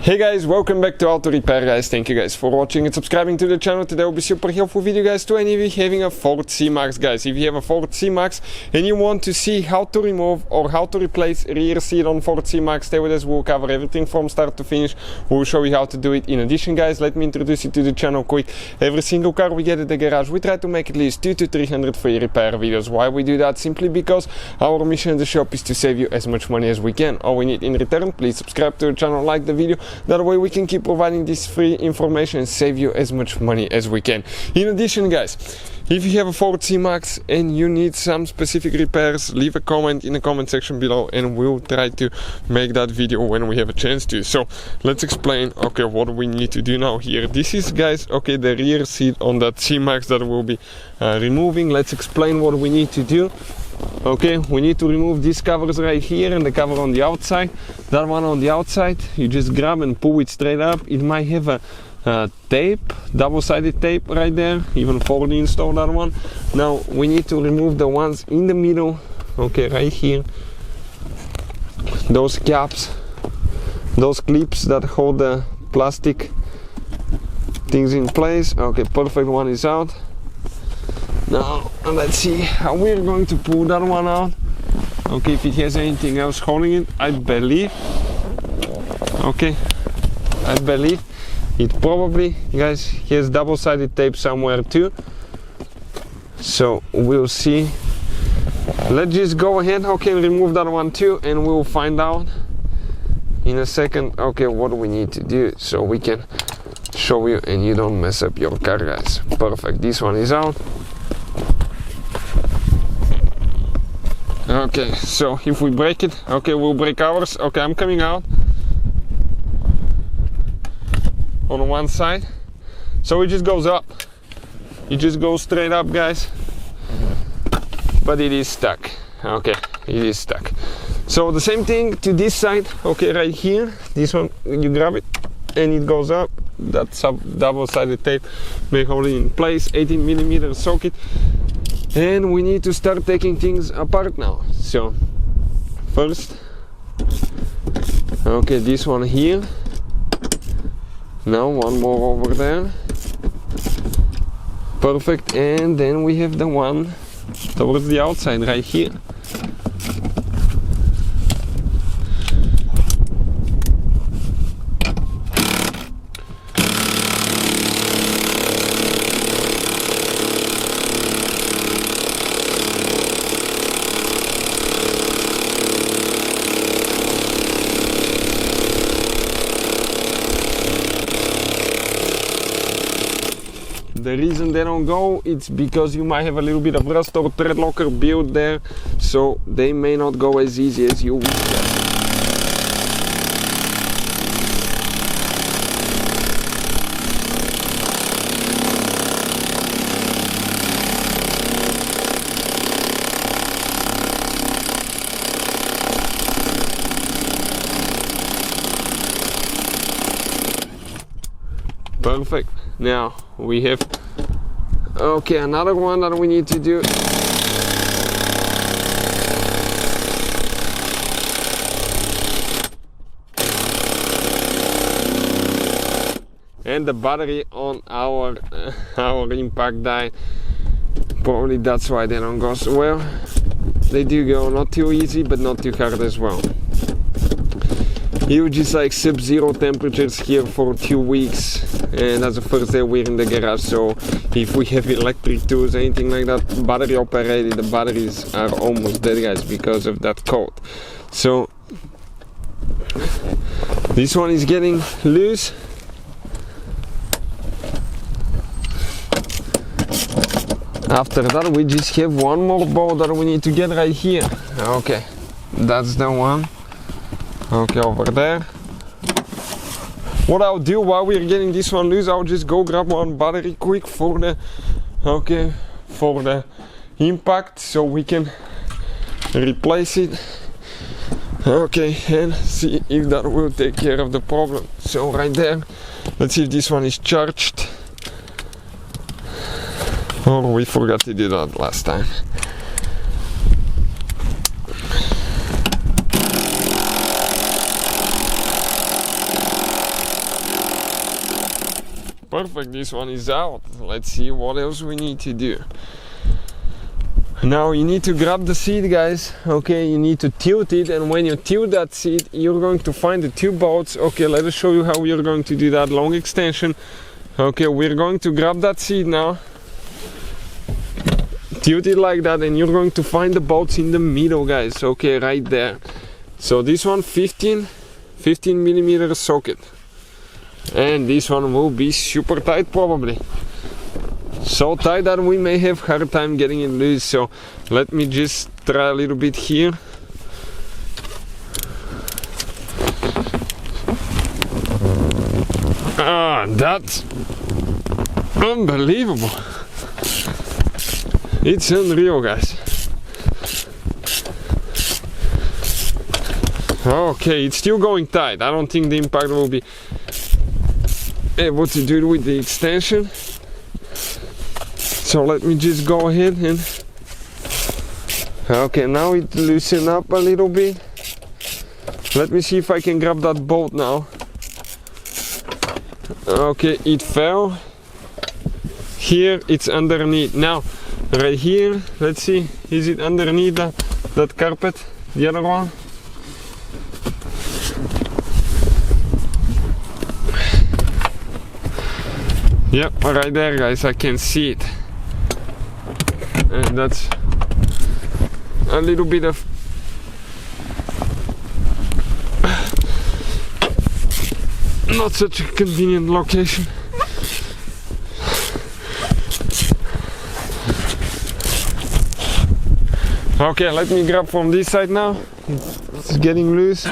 Hey guys, welcome back to Auto Repair guys. Thank you guys for watching and subscribing to the channel. Today will be super helpful video guys to any of you having a Ford C-Max guys. If you have a Ford C-Max and you want to see how to remove or how to replace rear seat on Ford C-Max, stay with us. We'll cover everything from start to finish. We'll show you how to do it. In addition guys, let me introduce you to the channel quick. Every single car we get at the garage, we try to make at least 200 to 300 free repair videos. Why we do that? Simply because our mission in the shop is to save you as much money as we can. All we need in return, please subscribe to the channel, like the video. That way we can keep providing this free information and save you as much money as we can. In addition guys, if you have a Ford C-Max and you need some specific repairs, leave a comment in the comment section below and we'll try to make that video when we have a chance to. So let's explain okay what we need to do now here. This is guys okay the rear seat on that C-Max that we'll be removing. Let's explain what we need to do. Okay, we need to remove these covers right here and the cover on the outside. That one on the outside, you just grab and pull it straight up. It might have a tape, double-sided tape right there, even Ford installed that one. Now we need to remove the ones in the middle, okay, right here. Those caps, those clips that hold the plastic things in place. Okay, perfect, one is out. Now let's see how we're going to pull that one out. Okay, if it has anything else holding it, I believe. Okay, I believe it probably, guys, has double-sided tape somewhere too. So we'll see. Let's just go ahead, okay, remove that one too, and we'll find out in a second, okay, what we need to do so we can show you and you don't mess up your car, guys. Perfect, this one is out. Okay, so if we break it, okay, we'll break ours. Okay, I'm coming out on one side. So it just goes up. It just goes straight up, guys. But it is stuck. Okay, it is stuck. So the same thing to this side. Okay, right here. This one, you grab it and it goes up. That's a double-sided tape. May hold it in place. 18mm socket. And we need to start taking things apart now. So first, okay, this one here. Now one more over there. Perfect. And then we have the one towards the outside right here. The reason they don't go, it's because you might have a little bit of rust or thread locker built there, so they may not go as easy as you wish. Perfect. Now we have okay another one that we need to do. And the battery on our impact die, probably that's why they don't go so well. They do go not too easy but not too hard as well. Huge is like sub-zero temperatures here for 2 weeks, and that's the first day we're in the garage. So if we have electric tools, anything like that, battery operated, the batteries are almost dead, guys, because of that cold. So this one is getting loose. After that we just have one more bolt that we need to get right here. Okay, that's the one. Okay, over there. What I'll do while we're getting this one loose, I'll just go grab one battery quick for the for the impact so we can replace it. Okay, and see if that will take care of the problem. So right there, let's see if this one is charged. Oh, we forgot to do that last time. perfect, this one is out. Let's see what else we need to do. Now you need to grab the seat, guys. Okay, you need to tilt it, and when you tilt that seat, you're going to find the two bolts. Okay, let us show you how we are going to do that long extension. Okay, we're going to grab that seat now, tilt it like that, and you're going to find the bolts in the middle, guys. Okay, right there. So this one 15 millimeter socket, and this one will be super tight, probably so tight that we may have hard time getting it loose. So let me just try a little bit here. That's unbelievable. It's unreal, guys. Okay, it's still going tight. I don't think the impact will be able to do it with the extension. So let me just go ahead and... Okay, now it loosened up a little bit. Let me see if I can grab that bolt now. Okay, it fell. Here it's underneath. Now, right here, let's see, is it underneath that carpet? The other one? Yep, right there, guys, I can see it. And that's a little bit of not such a convenient location. Okay, let me grab from this side now. It's getting loose,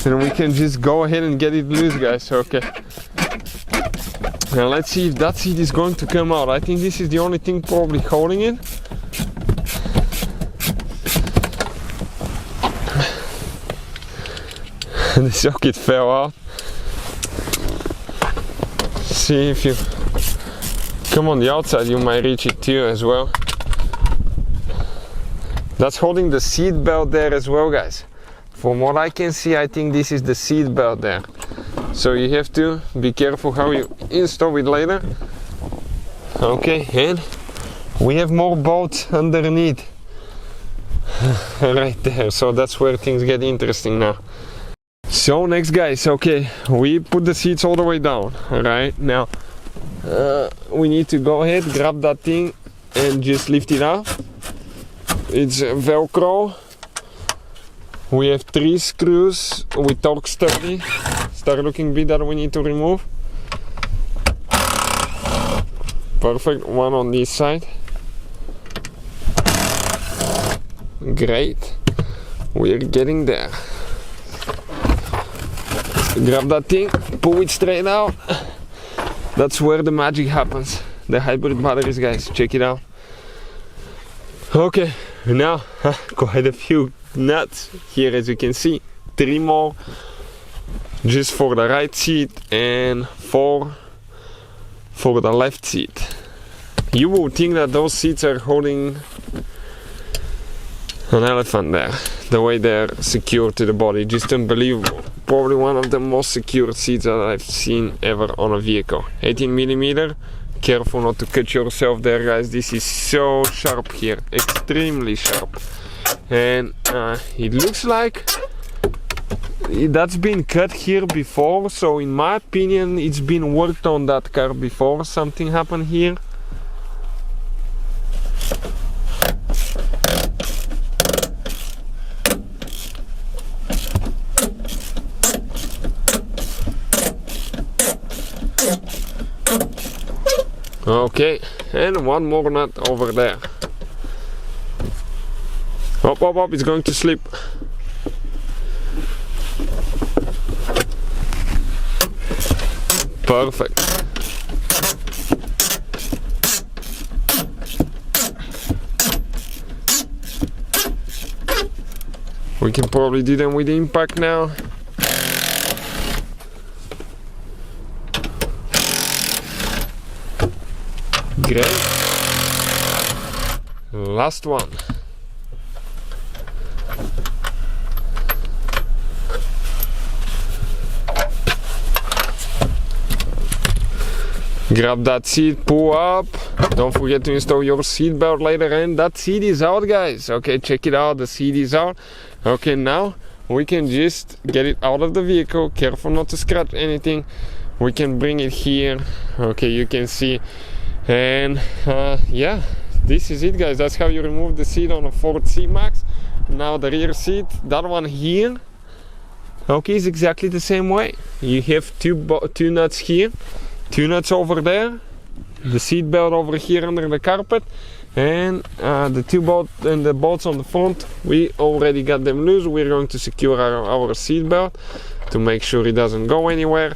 and we can just go ahead and get it loose, guys. Okay. Now let's see if that seat is going to come out. I think this is the only thing probably holding it. The socket fell out. See if you come on the outside, you might reach it too as well. That's holding the seat belt there as well, guys. From what I can see, I think this is the seat belt there. So you have to be careful how you install it later. Okay, and we have more bolts underneath. Right there, so that's where things get interesting now. So next, guys, okay, we put the seats all the way down. Right now, we need to go ahead, grab that thing and just lift it up. It's Velcro. We have 3 screws with Torx 30. Start looking bit that we need to remove. Perfect, one on this side. Great, we're getting there. Grab that thing, pull it straight out. That's where the magic happens. The hybrid batteries, guys, check it out. Okay, now quite a few nuts here, as you can see. 3 more just for the right seat and 4 for the left seat. You will think that those seats are holding an elephant there, the way they're secured to the body. Just unbelievable. Probably one of the most secure seats that I've seen ever on a vehicle. 18 millimeter. Careful not to cut yourself there, guys. This is so sharp here, extremely sharp. And it looks like that's been cut here before, so in my opinion it's been worked on that car before something happened here. Okay, and one more nut over there. Hop, hop, hop, it's going to slip. Perfect. We can probably do them with impact now. Great. Last one. grab that seat, pull up. Don't forget to install your seatbelt later, and that seat is out, guys. Okay, check it out, the seat is out. Okay, now we can just get it out of the vehicle. Careful not to scratch anything. We can bring it here. Okay, you can see. And yeah, this is it, guys. That's how you remove the seat on a Ford C-Max. Now the rear seat, that one here, okay, is exactly the same way. You have two nuts here, two nuts over there, the seat belt over here under the carpet, and the bolts on the front, we already got them loose. We're going to secure our seat belt to make sure it doesn't go anywhere.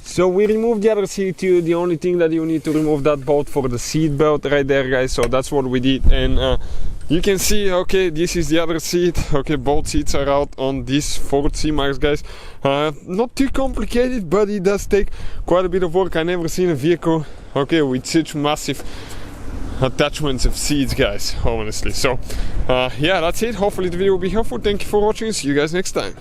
So we removed the other seat too. The only thing that you need to remove that bolt for the seat belt right there, guys. So that's what we did. And you can see, okay, this is the other seat. Okay, both seats are out on this Ford C-Max, guys. Not too complicated, but it does take quite a bit of work. I never seen a vehicle, okay, with such massive attachments of seats, guys, honestly. So yeah, that's it. Hopefully the video will be helpful. Thank you for watching. See you guys next time.